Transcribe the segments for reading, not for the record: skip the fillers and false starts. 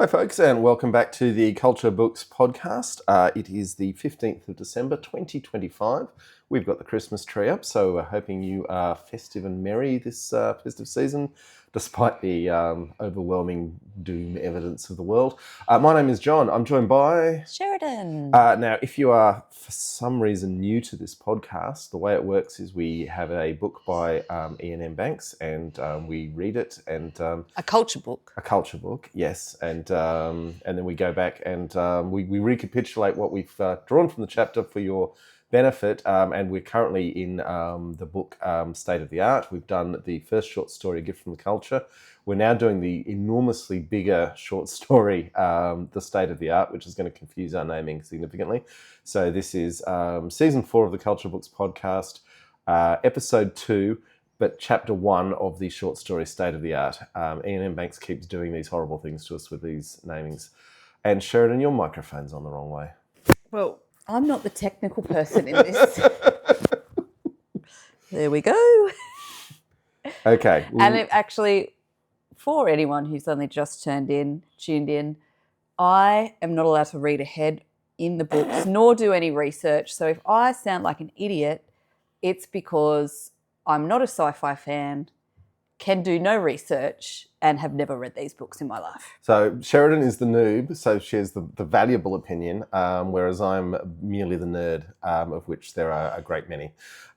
Hi folks, and welcome back to the Culture Books podcast. It is the 15th of December 2025. We've got the Christmas tree up, so we're hoping you are festive and merry this festive season, despite the overwhelming doom evidence of the world. My name is John. I'm joined by... Sheridan. Now, if you are for some reason new to this podcast, the way it works is we have a book by Ian M. Banks, and we read it, and A culture book. a culture book, yes, and then we go back and we recapitulate what we've drawn from the chapter for your benefit, and we're currently in the book State of the Art. We've done the first short story, A Gift from the Culture. We're now doing the enormously bigger short story, The State of the Art, which is going to confuse our naming significantly. So this is season 4 of the Culture Books podcast, episode 2, but chapter 1 of the short story State of the Art. Ian M. Banks keeps doing these horrible things to us with these namings. And Sheridan, your microphone's on the wrong way. Well, I'm not the technical person in this. There we go. Okay. And it actually, for anyone who's only just tuned in, I am not allowed to read ahead in the books nor do any research. So if I sound like an idiot, it's because I'm not a sci-fi fan, can do no research, and have never read these books in my life. So Sheridan is the noob, so she has the valuable opinion, whereas I'm merely the nerd, of which there are a great many.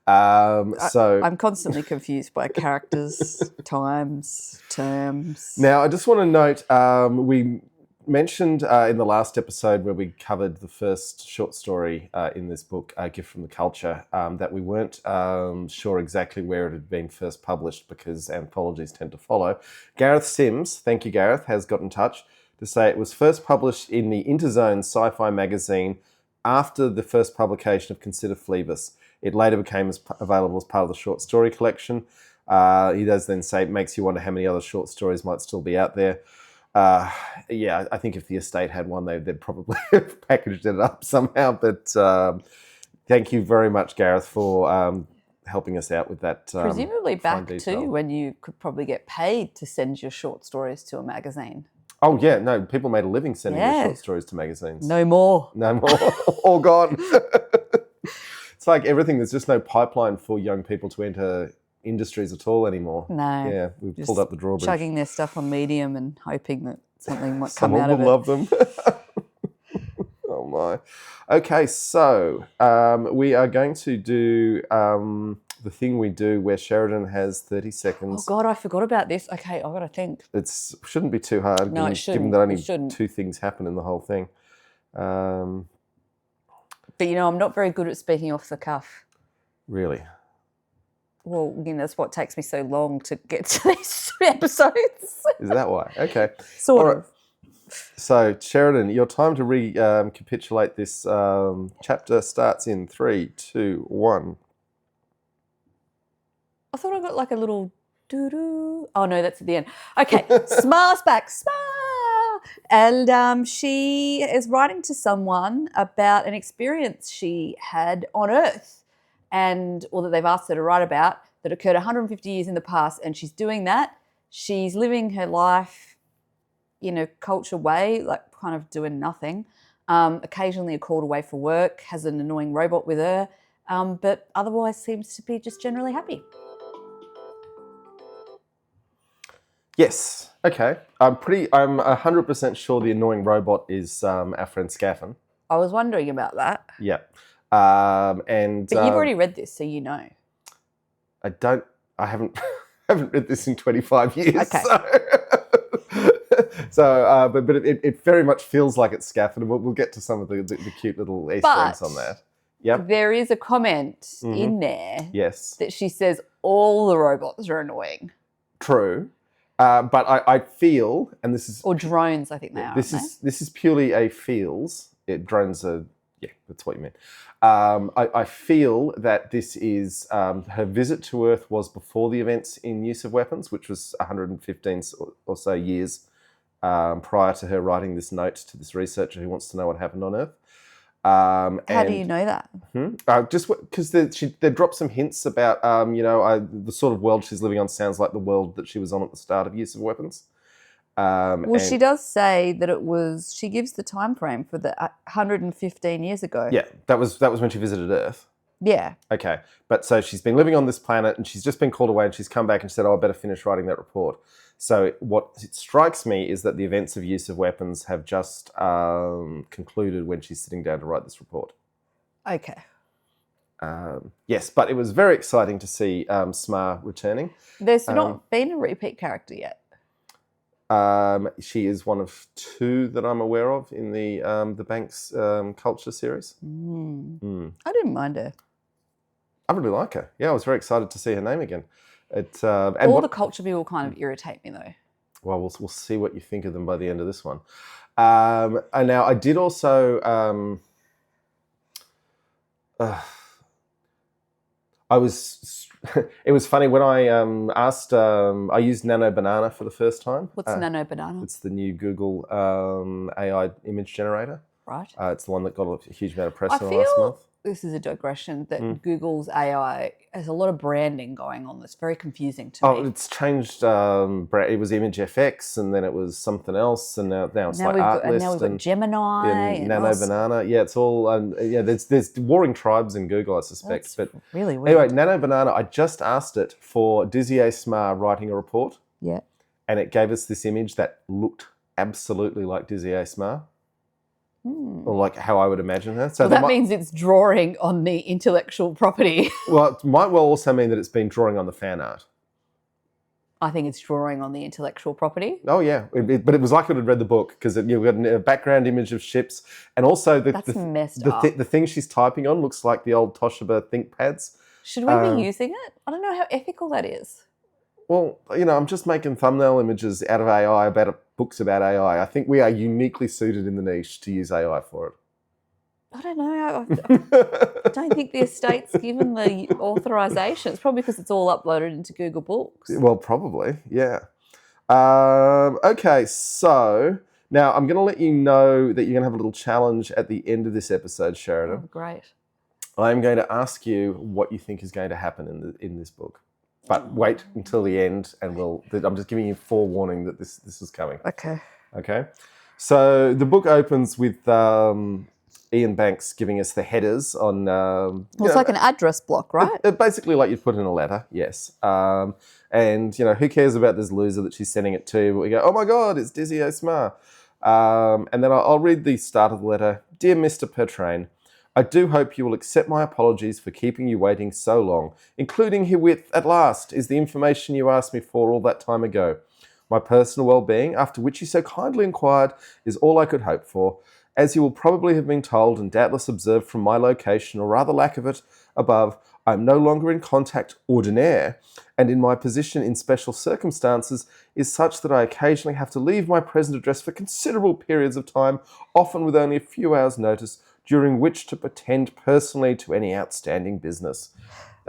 I'm constantly confused by characters, times, terms. Now, I just want to note, we mentioned in the last episode where we covered the first short story in this book, A Gift from the Culture, that we weren't sure exactly where it had been first published because anthologies tend to follow. Gareth Sims, thank you Gareth, has got in touch to say it was first published in the Interzone sci-fi magazine after the first publication of Consider Phlebas. It later became available as part of the short story collection. He does then say it makes you wonder how many other short stories might still be out there. Yeah, I think if the estate had one, they'd probably have packaged it up somehow. But thank you very much, Gareth, for helping us out with that. Presumably back too, when you could probably get paid to send your short stories to a magazine. Oh, yeah, no, people made a living sending their short stories to magazines. No more. No more. All gone. It's like everything. There's just no pipeline for young people to enter industries at all anymore. No. Yeah, we've pulled up the drawbridge. Chugging their stuff on Medium and hoping that something might come out Someone of it. will love them. Oh my. Okay, so we are going to do the thing we do where Sheridan has 30 seconds. Oh God, I forgot about this. Okay, I've got to think. It shouldn't be too hard. No, it shouldn't. Given that only 2 things happen in the whole thing. But I'm not very good at speaking off the cuff. Really? Well, that's what takes me so long to get to these episodes. Is that why? Okay. Sort of. So, Sheridan, your time to recapitulate this chapter starts in 3, 2, 1. I thought I got like a little doo-doo. Oh, no, that's at the end. Okay, Sma's back. Sma! And she is writing to someone about an experience she had on Earth, or that they've asked her to write about, that occurred 150 years in the past, and she's doing that. She's living her life in a culture way, like kind of doing nothing. Occasionally a called away for work, has an annoying robot with her, but otherwise seems to be just generally happy. Yes. Okay. I'm 100% sure the annoying robot is our friend Scaffin. I was wondering about that. Yeah. But you've already read this, so you know. I haven't read this in 25 years. Okay. But it very much feels like it's Scaffin, and we'll get to some of the cute little Easter eggs on that. Yep. There is a comment in there that she says all the robots are annoying. True. But I feel, and this is... Or drones, I think they are. This is purely a feels. Drones are... Yeah, that's what you meant. I feel that this is... her visit to Earth was before the events in Use of Weapons, which was 115 or so years prior to her writing this note to this researcher who wants to know what happened on Earth. How do you know that? Just because they dropped some hints about, the sort of world she's living on sounds like the world that she was on at the start of Use of Weapons. Well, she does say that it was. She gives the time frame for the 115 years ago. Yeah, that was when she visited Earth. Yeah. Okay, but so she's been living on this planet and she's just been called away and she's come back and said, "Oh, I better finish writing that report." So what it strikes me is that the events of use of weapons have just concluded when she's sitting down to write this report. Okay. Yes, but it was very exciting to see Sma returning. There's not been a repeat character yet. She is one of 2 that I'm aware of in the Banks culture series. I didn't mind her. I really like her. Yeah, I was very excited to see her name again. All the culture people kind of irritate me though. Well, we'll see what you think of them by the end of this one. And now I did also. It was funny when I asked. I used Nano Banana for the first time. What's Nano Banana? It's the new Google AI image generator. Right. It's the one that got a huge amount of press in the last month. This is a digression that Google's AI has a lot of branding going on that's very confusing to me. Oh, it's changed. It was Image FX, and then it was something else, and now it's like Artlist. And now we've got Gemini and Nano Banana. Yeah, it's all. There's warring tribes in Google, I suspect. That's really weird. Anyway, Nano Banana. I just asked it for Diziet Sma writing a report. Yeah. And it gave us this image that looked absolutely like Diziet Sma. Or like how I would imagine her. So that means it's drawing on the intellectual property. Well, it might well also mean that it's been drawing on the fan art. I think it's drawing on the intellectual property. Oh, yeah. But it was like it had read the book because you've got a background image of ships. And also That's messed up. The thing she's typing on looks like the old Toshiba ThinkPads. Should we be using it? I don't know how ethical that is. Well, I'm just making thumbnail images out of AI about books about AI. I think we are uniquely suited in the niche to use AI for it. I don't know. I don't think the estate's given the authorization. It's probably because it's all uploaded into Google Books. Well, probably, yeah. Okay, so now I'm going to let you know that you're going to have a little challenge at the end of this episode, Sheridan. Oh, great. I'm going to ask you what you think is going to happen in this book. But wait until the end, and I'm just giving you forewarning that this is coming. Okay. Okay. So the book opens with Ian Banks giving us the headers on. It's like an address block, right? Basically, like you'd put in a letter. Yes. And who cares about this loser that she's sending it to? But we go, oh my God, it's Diziet Sma. And then I'll read the start of the letter. Dear Mr. Pertrain, I do hope you will accept my apologies for keeping you waiting so long, including herewith, at last, is the information you asked me for all that time ago. My personal well-being, after which you so kindly inquired, is all I could hope for. As you will probably have been told and doubtless observed from my location, or rather lack of it, above, I am no longer in contact ordinaire, and in my position in special circumstances is such that I occasionally have to leave my present address for considerable periods of time, often with only a few hours' notice, during which to attend personally to any outstanding business,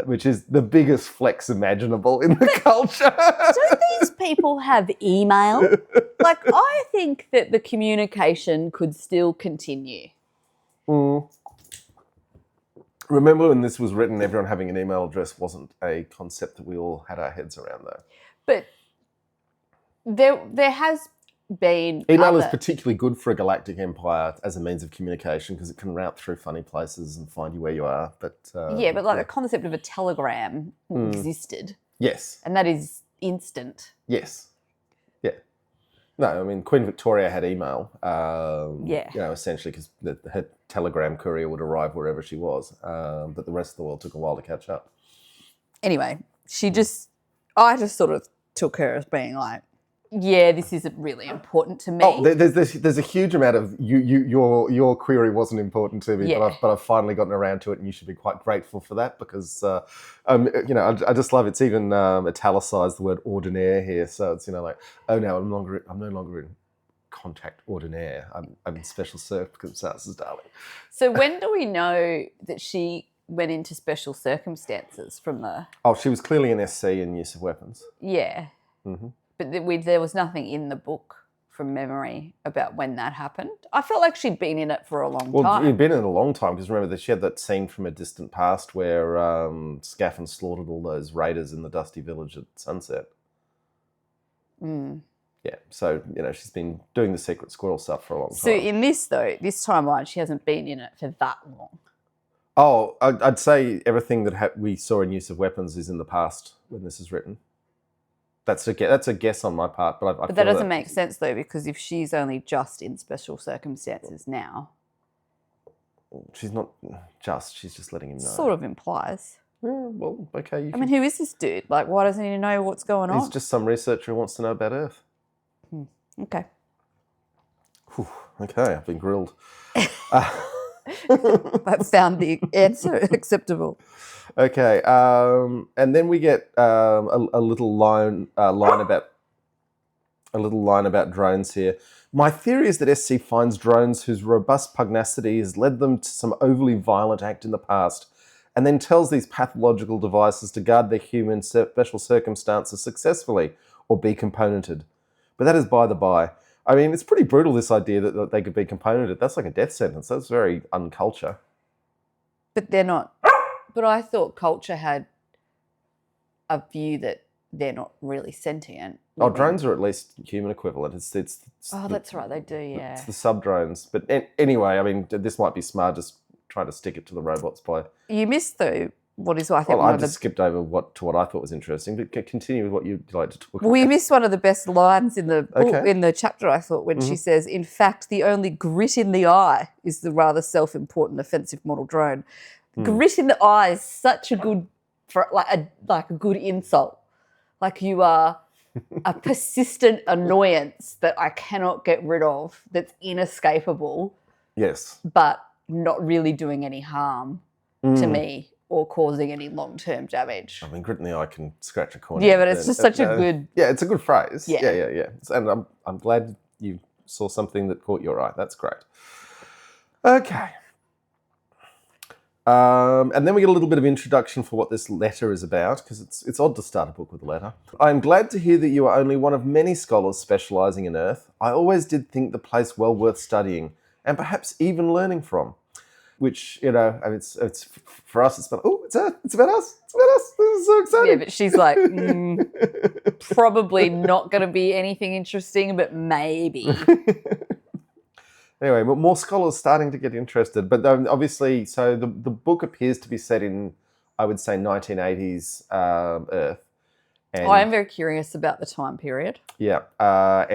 which is the biggest flex imaginable in the culture. Don't these people have email? Like, I think that the communication could still continue. Remember when this was written, everyone having an email address wasn't a concept that we all had our heads around, though. But there has been email is particularly good for a galactic empire as a means of communication because it can route through funny places and find you where you are. But the concept of a telegram existed. Yes. And that is instant. Yes. Yeah. No, I mean, Queen Victoria had email. Essentially because her telegram courier would arrive wherever she was. But the rest of the world took a while to catch up. Anyway, I just sort of took her as being like, yeah, this isn't really important to me. Oh, there's a huge amount of your query wasn't important to me, but I've finally gotten around to it, and you should be quite grateful for that because I just love it's even italicized the word ordinaire here, so it's like oh no, I'm no longer in contact ordinaire. I'm in special circumstances, darling. So when do we know that she went into special circumstances from the? Oh, she was clearly an SC in use of weapons. Yeah. Mm-hmm. But there was nothing in the book from memory about when that happened. I felt like she'd been in it for a long time. Well, she'd been in it a long time because remember that she had that scene from a distant past where Scaffin slaughtered all those raiders in the dusty village at sunset. Mm. Yeah, so, she's been doing the secret squirrel stuff for a long So time. in this, though, this timeline, she hasn't been in it for that long. Oh, I'd say everything that we saw in use of weapons is in the past when this is written. That's a guess on my part, but I But feel that doesn't make sense, though, because if she's only just in special circumstances now, she's not just. She's just letting him know. sort of implies. Yeah, well, okay. I mean, who is this dude? Like, why doesn't he know what's going on? He's just some researcher who wants to know about Earth. Okay. Whew, okay, I've been grilled. I've found the answer acceptable. Okay, and then we get a little line about drones here. My theory is that SC finds drones whose robust pugnacity has led them to some overly violent act in the past, and then tells these pathological devices to guard their human special circumstances successfully or be componented. But that is by the by. I mean, it's pretty brutal, this idea that they could be componented. That's like a death sentence. That's very unculture. But they're not. But I thought culture had a view that they're not really sentient. Oh, drones are at least human equivalent. It's that's right. They do, yeah. It's the sub-drones. But anyway, I mean, this might be smart, just trying to stick it to the robots by... You missed, though, what is, I think, Well, I just skipped over what I thought was interesting, but continue with what you'd like to talk about. Well, you missed one of the best lines in the book, Okay. in the chapter, I thought, when she says, in fact, the only grit in the eye is the rather self-important offensive model drone. Grit in the eye is such a good, like a good insult. Like you are a persistent annoyance that I cannot get rid of, that's inescapable, Yes. but not really doing any harm to me or causing any long-term damage. I mean, grit in the eye can scratch a corner. Yeah, but it's just such a good... Yeah, it's a good phrase. Yeah. Yeah. And I'm glad you saw something that caught your eye. That's great. Okay. And then we get a little bit of introduction for what this letter is about, because it's odd to start a book with a letter. I am glad to hear that you are only one of many scholars specialising in Earth. I always did think the place well worth studying, and perhaps even learning from. Which, I mean, it's for us, it's Earth. It's about us. This is so exciting. Yeah, but she's like, probably not going to be anything interesting, but maybe. Anyway, but more scholars starting to get interested. But obviously, so the book appears to be set in, I would say, 1980s Earth. And, I am very curious about the time period. Yeah. I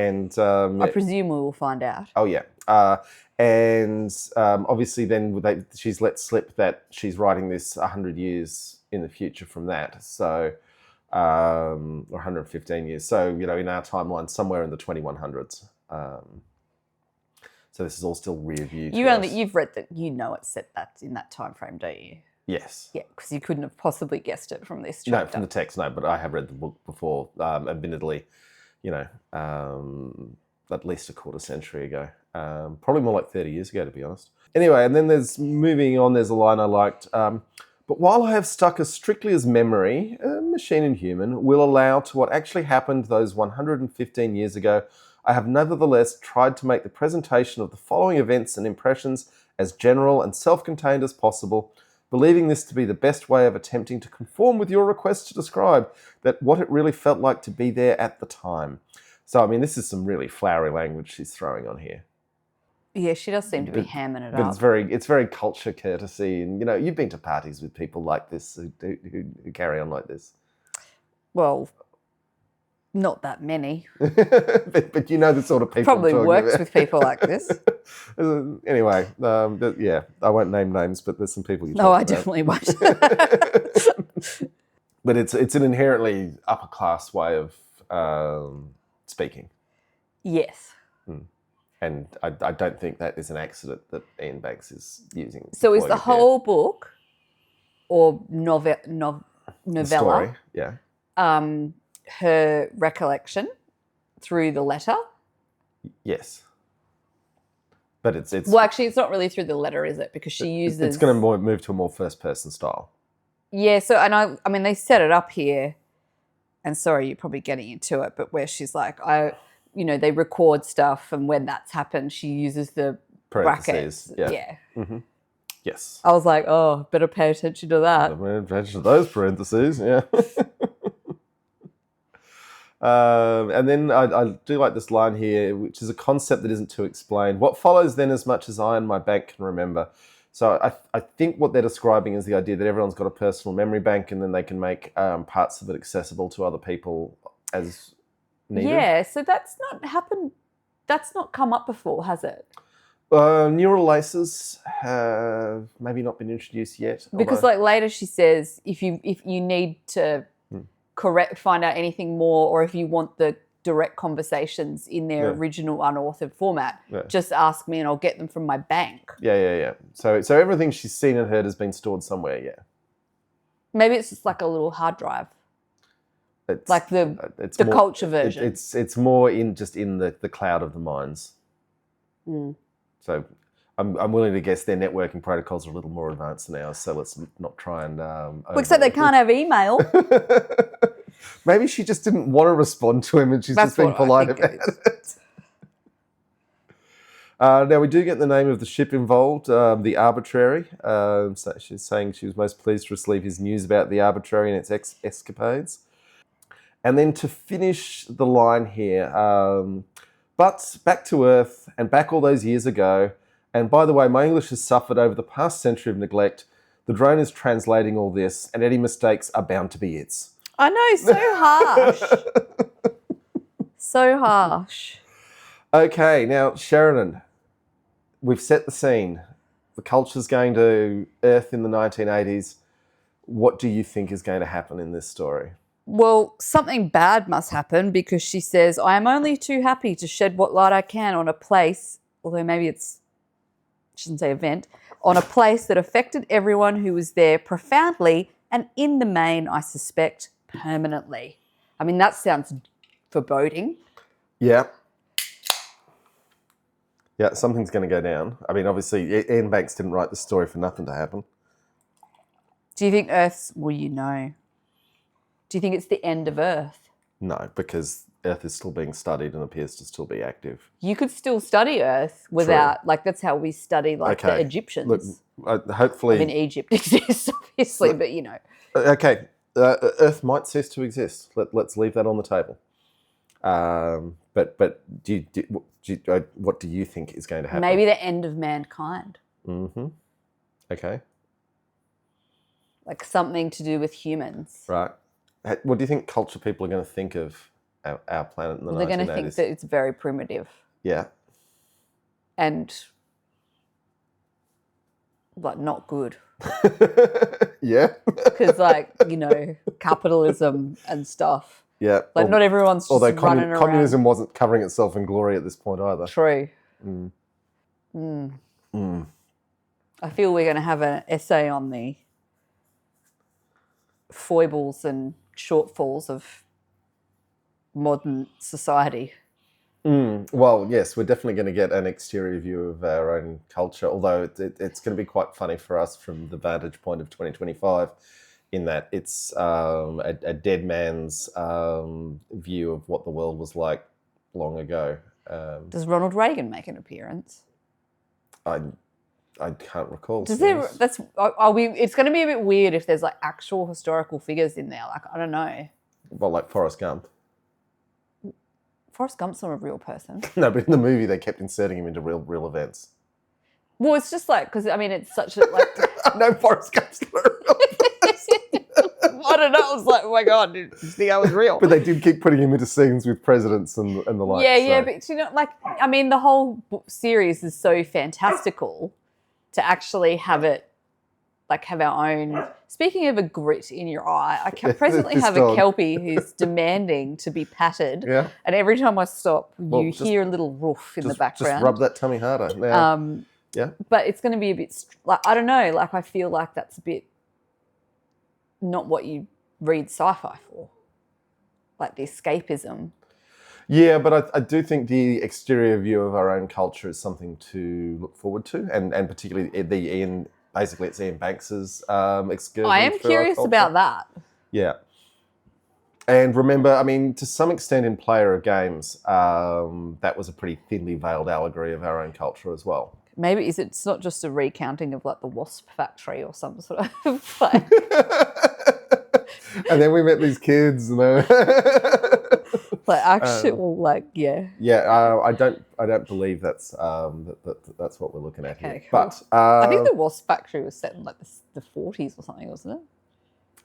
presume we will find out. Oh, yeah. Obviously then she's let slip that she's writing this 100 years in the future from that. So, or 115 years. So, in our timeline, somewhere in the 2100s. So this is all still rear view. You've read that, it's set that in that time frame, don't you? Yes. Yeah, because you couldn't have possibly guessed it from this No, chapter. from the text, no. But I have read the book before, admittedly, at least a quarter century ago. Probably more like 30 years ago, to be honest. Anyway, and then there's a line I liked. But while I have stuck as strictly as memory, machine and human, will allow to what actually happened those 115 years ago, I have nevertheless tried to make the presentation of the following events and impressions as general and self-contained as possible, believing this to be the best way of attempting to conform with your request to describe that what it really felt like to be there at the time. So, I mean, this is some really flowery language she's throwing on here. Yeah, she does seem to be hamming it but up. It's very culture courtesy, and you've been to parties with people like this who carry on like this. Well, not that many. but you know the sort of people. Probably works with people like this. Anyway, yeah, I won't name names, but there's some people you. No, I definitely won't. But it's an inherently upper class way of speaking. Yes. And I don't think that is an accident that Ian Banks is using. So is the whole book or novella? Story, yeah. Her recollection through the letter? Yes. But it's well, actually, it's not really through the letter, is it? Because she uses. It's going to move to a more first-person style. Yeah. So, and I mean, they set it up here, and sorry, you're probably getting into it, but where she's like, they record stuff, and when that's happened, she uses the brackets. Yeah. Mm-hmm. Yes. I was like, oh, better pay attention to that. Pay attention to those parentheses. Yeah. And then I do like this line here, which is a concept that isn't too explained. What follows then as much as I and my bank can remember? So I think what they're describing is the idea that everyone's got a personal memory bank and then they can make parts of it accessible to other people as needed. Yeah, so that's not happened. That's not come up before, has it? Neural laces have maybe not been introduced yet. Because like later she says, if you need to find out anything more, or if you want the direct conversations in their original unauthored format, just ask me and I'll get them from my bank. Yeah. So everything she's seen and heard has been stored somewhere. Yeah. Maybe it's just like a little hard drive. It's like the more, culture version. It's more in the cloud of the minds. So I'm willing to guess their networking protocols are a little more advanced than ours. So let's not try and. Except they can't have email. Maybe she just didn't want to respond to him, and she's just being polite about it. Now we do get the name of the ship involved, the Arbitrary. So she's saying she was most pleased to receive his news about the Arbitrary and its escapades. And then to finish the line here, but back to Earth and back all those years ago. And by the way, my English has suffered over the past century of neglect. The drone is translating all this, and any mistakes are bound to be its. I know, so harsh. So harsh. Okay, now, Sheridan, we've set the scene. The culture's going to Earth in the 1980s. What do you think is going to happen in this story? Well, something bad must happen, because she says, I am only too happy to shed what light I can on a place, although maybe it's, she doesn't say event, on a place that affected everyone who was there profoundly and in the main, I suspect, permanently. I mean, that sounds foreboding. Yeah. Yeah, something's going to go down. I mean, obviously, Ian Banks didn't write the story for nothing to happen. Do you think Earth's, well, you know, do you think it's the end of Earth? No, because Earth is still being studied and appears to still be active. You could still study Earth without, like, that's how we study, like, the Egyptians. Look, hopefully... I mean, Egypt exists, obviously, but, you know. Okay, Earth might cease to exist. Let's leave that on the table. But what do you think is going to happen? Maybe the end of mankind. Mm-hmm. Okay. Like something to do with humans. Right. What do you think culture people are going to think of our planet in the 1980s? They're going to think that it's very primitive. Yeah. And, like, not good. Yeah. Because, like, you know, capitalism and stuff. Yeah. Like, not everyone's just running around. Communism wasn't covering itself in glory at this point either. True. I feel we're going to have an essay on the foibles and shortfalls of modern society. Well, yes, we're definitely going to get an exterior view of our own culture, although it's going to be quite funny for us from the vantage point of 2025, in that it's a dead man's view of what the world was like long ago. Does Ronald Reagan make an appearance? I can't recall. Does there? That's are we? It's going to be a bit weird if there's like actual historical figures in there. Like, I don't know. Well, like Forrest Gump. Forrest Gump's not a real person. No, but in the movie they kept inserting him into real events. Well, it's just like, because I mean, it's such a like. No, Forrest Gump's not a real person. I don't know. I was like, oh my god, did you think I was real? But they did keep putting him into scenes with presidents and the like. Yeah, but you know, like, I mean, the whole series is so fantastical to actually have it, like, have our own. Speaking of a grit in your eye, I presently have a Kelpie who's demanding to be patted. Yeah. And every time I stop, you hear a little roof in the background. Just rub that tummy harder. Now, yeah. But it's going to be a bit, like, I don't know, like, I feel like that's a bit not what you read sci-fi for. Like the escapism. Yeah, but I do think the exterior view of our own culture is something to look forward to, and particularly basically it's Ian Banks's excursion. I am curious about that. Yeah. And remember, I mean, to some extent in Player of Games, that was a pretty thinly veiled allegory of our own culture as well. Maybe it's not just a recounting of like the Wasp Factory or some sort of like... And then we met these kids and Like actual, Yeah, I don't believe that's that's what we're looking at here. Okay, cool. But I think the Wasp Factory was set in like the 40s or something, wasn't it?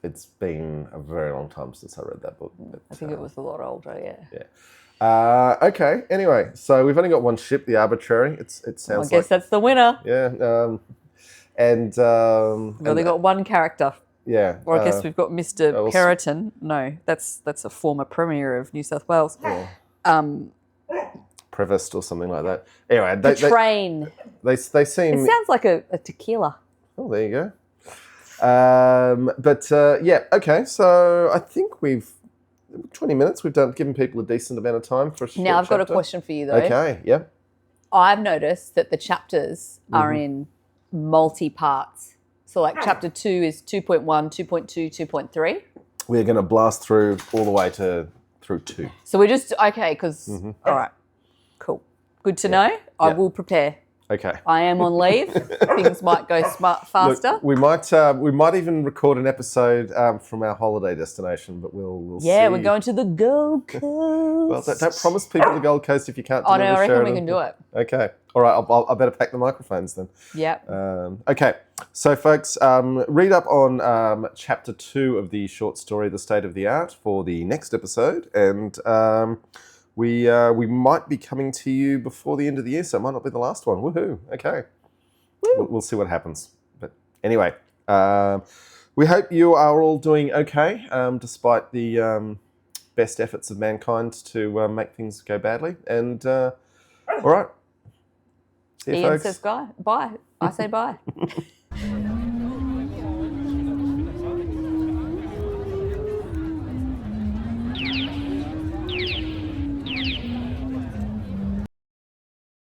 it's been a very long time since I read that book. But, I think it was a lot older. Yeah. Yeah. Okay. Anyway, so we've only got one ship, the Arbitrary. It sounds I guess that's the winner. yeah. And We've only got one character. yeah. Or I guess we've got Mr. also- Periton. No, that's a former Premier of New South Wales. Yeah. Um, Prevost or something like that. Anyway, Train. they seem. It sounds like a tequila. Oh, there you go. Yeah, okay. So I think we've 20 minutes. We've given people a decent amount of time for a short Now I've got a chapter. question for you though. Okay. Yep. I've noticed that the chapters are in multi-parts. So like chapter 2 is 2.1, 2.2, 2.3. We're going to blast through all the way through 2. So we're just, okay, because, all right, cool. Good to know. I will prepare. Okay. I am on leave. Things might go faster. Look, we might even record an episode from our holiday destination, but we'll see. Yeah, we're going to the Gold Coast. Well, don't promise people the Gold Coast if you can't. Oh no, I reckon Sheridan. we can do it. Okay. All right. I better pack the microphones then. Yep. Okay. So, folks, read up on chapter 2 of the short story, "The State of the Art," for the next episode, and we might be coming to you before the end of the year, so it might not be the last one. Woohoo! Okay. We'll see what happens. But anyway, we hope you are all doing okay, despite the best efforts of mankind to make things go badly. And all right. See you, Ian folks. says bye. I say bye.